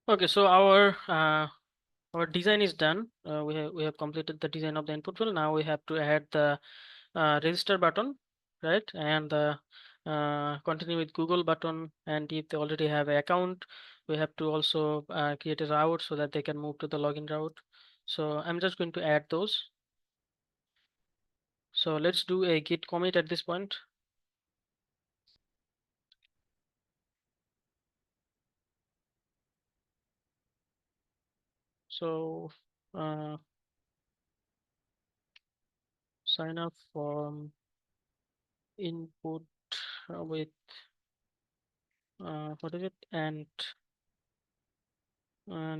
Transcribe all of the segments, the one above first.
Okay, so our design is done. We have completed the design of the input field. Now we have to add the register button, right? And the continue with Google button. And if they already have an account, we have to also create a route so that they can move to the login route. So I'm just going to add those. So let's do a git commit at this point. So uh, sign up from input with what is it and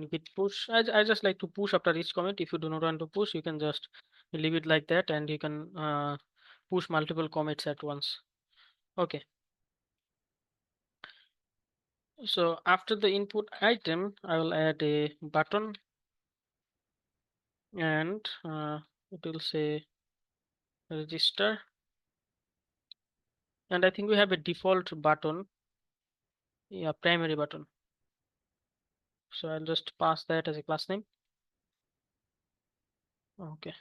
git push. I just like to push after each commit. If you do not want to push, you can just leave it like that, and you can push multiple commits at once. Okay. So after the input item, I will add a button, and it will say register. And I think we have a default button, yeah, primary button. So I'll just pass that as a class name. Okay.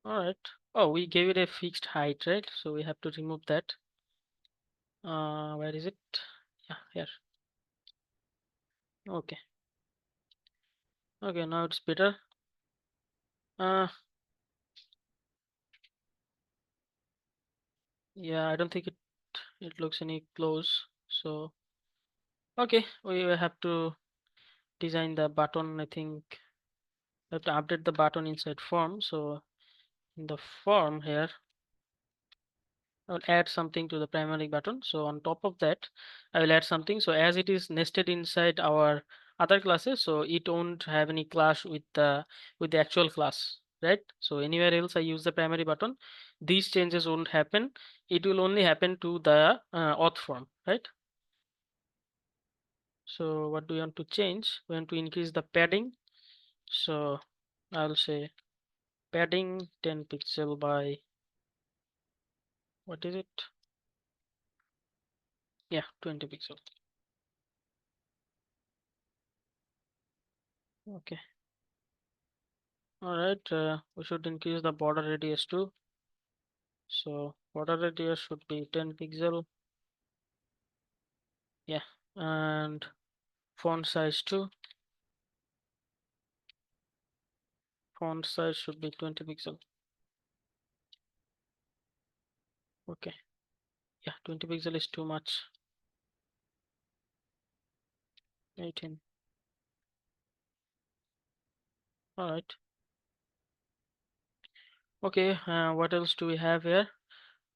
All right. Oh, we gave it a fixed height, right? So we have to remove that. Where is it? Yeah, here. Okay. Okay, now it's better. Uh, yeah, I don't think it looks any close. So okay, we will have to design the button. I think we have to update the button inside form. So in the form here, I will add something to the primary button. So on top of that, I will add something. So as it is nested inside our other classes, so it won't have any clash with the actual class, right? So anywhere else I use the primary button, these changes won't happen. It will only happen to the auth form, right? So what do we want to change? We want to increase the padding. So I'll say padding 10 pixel by what is it? Yeah, 20 pixel. Okay. All right. We should increase the border radius too. So border radius should be 10 pixel. Yeah. And font size too. Font size should be 20 pixel. Okay. Yeah, 20 pixel is too much. 18. All right. Okay. What else do we have here?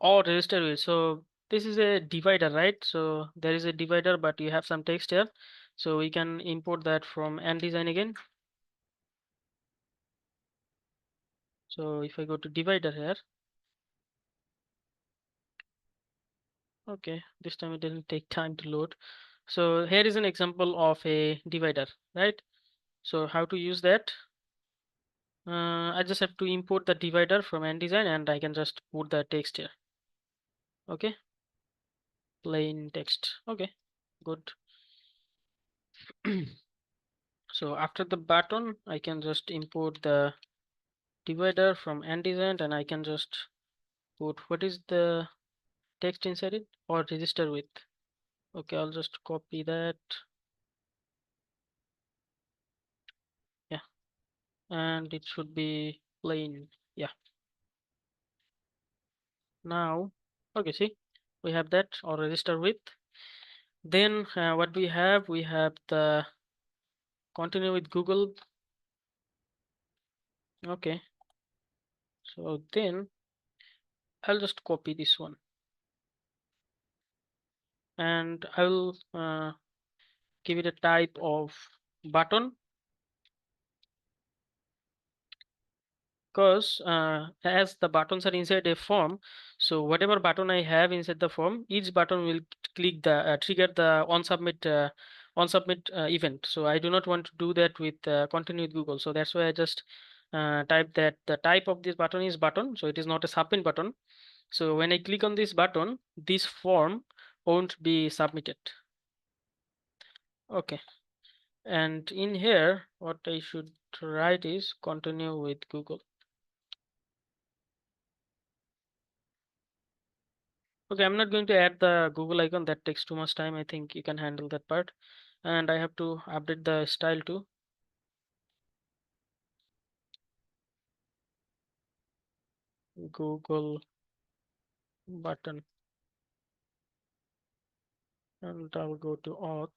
Oh, register with. So this is a divider, right? So there is a divider, but you have some text here. So we can import that from design again. So if I go to divider here, okay, this time it didn't take time to load. So here is an example of a divider, right? So how to use that? I just have to import the divider from design, and I can just put the text here. Okay, plain text. Okay, good. So after the button, I can just import the divider from design, and I can just put what is the text inside it or register with. Okay, I'll just copy that. Yeah, and it should be plain. Yeah. Now, okay, see, we have that or register with. Then what we have the continue with Google. Okay, so then I'll just copy this one, and I'll give it a type of button, because as the buttons are inside a form, so whatever button I have inside the form, each button will click the trigger the on submit event. So I do not want to do that with continue with Google. So that's why I just type that the type of this button is button, so it is not a submit button. So when I click on this button, this form won't be submitted. Okay. And in here, what I should write is continue with Google. Okay, I'm not going to add the Google icon. That takes too much time. I think you can handle that part. And I have to update the style too. Google button. And I'll go to auth.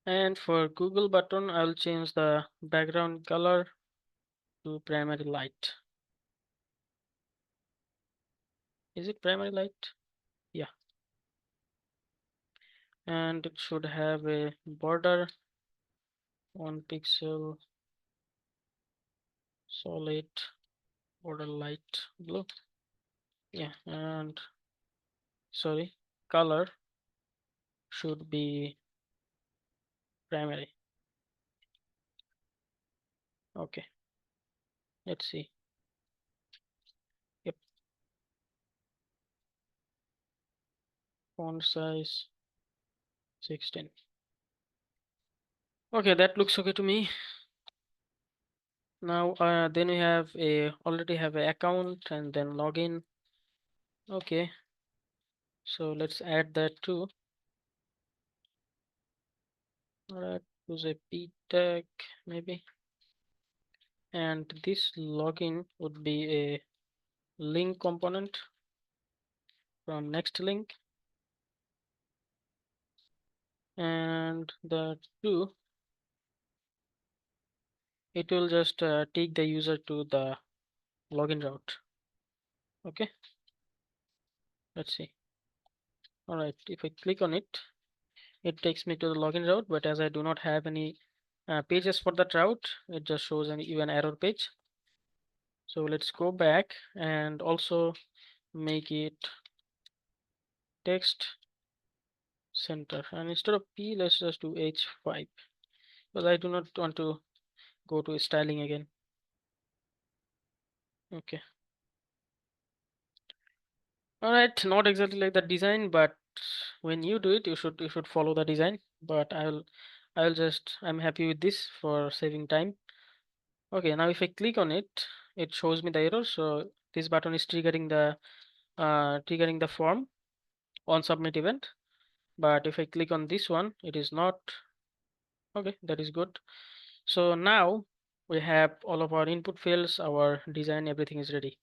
And for Google button, I'll change the background color to primary light. Is it primary light? Yeah. And it should have a border, 1 pixel, solid, border light blue. Yeah, and sorry, color should be primary. Okay, let's see. Yep, font size 16. Okay, that looks okay to me. Now, then we have already have an account and then login. Okay, so let's add that too. Alright, use a p tag maybe. And this login would be a link component from next link. And the two, it will just take the user to the login route. Okay, let's see. All right, if I click on it, it takes me to the login route, but as I do not have any pages for that route, it just shows an error page. So let's go back and also make it text center, and instead of P, let's just do H5 because I do not want to go to styling again. Okay. All right, not exactly like the design, but when you do it, you should follow the design. But I'm happy with this for saving time. Okay, now if I click on it, it shows me the error. So this button is triggering the form on submit event. But if I click on this one, it is not. Okay, that is good. So now we have all of our input fields, our design, everything is ready.